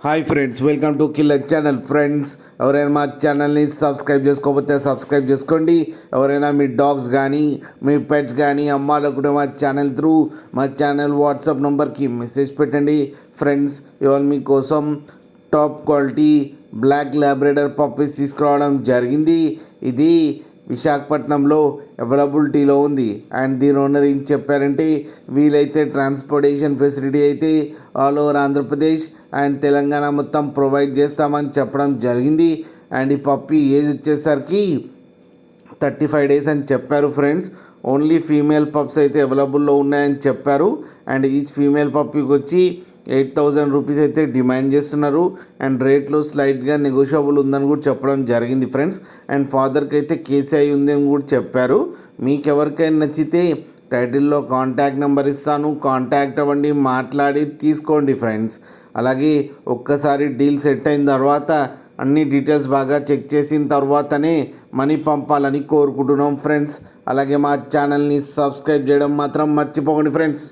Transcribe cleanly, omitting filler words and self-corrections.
Hi friends, welcome to killer channel. Friends, ఎవరైనా మా ఛానల్ని సబ్స్క్రైబ్ చేసుకోకపోతే సబ్స్క్రైబ్ చేసుకోండి. ఎవరైనా మీ డాగ్స్ కానీ మీ పెట్స్ కానీ అమ్మాలనుకుంటే మా ఛానల్ త్రూ మా ఛానల్ వాట్సాప్ నెంబర్కి మెసేజ్ పెట్టండి. ఫ్రెండ్స్, ఇవాళ మీకోసం top quality black Labrador puppies తీసుకురావడం జరిగింది. ఇది విశాఖపట్నంలో అవైలబిలిటీలో ఉంది. అండ్ దీని ఓనర్ ఏం చెప్పారంటే, వీలైతే ట్రాన్స్పోర్టేషన్ ఫెసిలిటీ అయితే all over Andhra Pradesh and Telangana మొత్తం ప్రొవైడ్ చేస్తామని చెప్పడం జరిగింది. అండ్ ఈ పప్పీ ఏజ్ వచ్చేసరికి 35 డేస్ అని చెప్పారు. ఫ్రెండ్స్, ఓన్లీ ఫీమేల్ పప్స్ అయితే అవైలబుల్లో ఉన్నాయని చెప్పారు. అండ్ ఈచ్ ఫీమేల్ పప్పీకి వచ్చి 8,000 రూపీస్ అయితే డిమాండ్ చేస్తున్నారు. అండ్ రేట్లో స్లైట్గా నెగోషియబుల్ ఉందని కూడా చెప్పడం జరిగింది. ఫ్రెండ్స్, అండ్ ఫాదర్కి అయితే కేసీఐ ఉందని కూడా చెప్పారు. మీకు ఎవరికైనా నచ్చితే టైటిల్లో కాంటాక్ట్ నెంబర్ ఇస్తాను, కాంటాక్ట్ అవ్వండి, మాట్లాడి తీసుకోండి. ఫ్రెండ్స్, అలాగే ఒక్కసారి డీల్ సెట్ అయిన తర్వాత అన్ని డీటెయిల్స్ బాగా చెక్ చేసిన తర్వాతనే మనీ పంపాలని కోరుకుంటున్నాం. ఫ్రెండ్స్, అలాగే మా ఛానల్ని సబ్స్క్రైబ్ చేయడం మాత్రం మర్చిపోకండి. ఫ్రెండ్స్.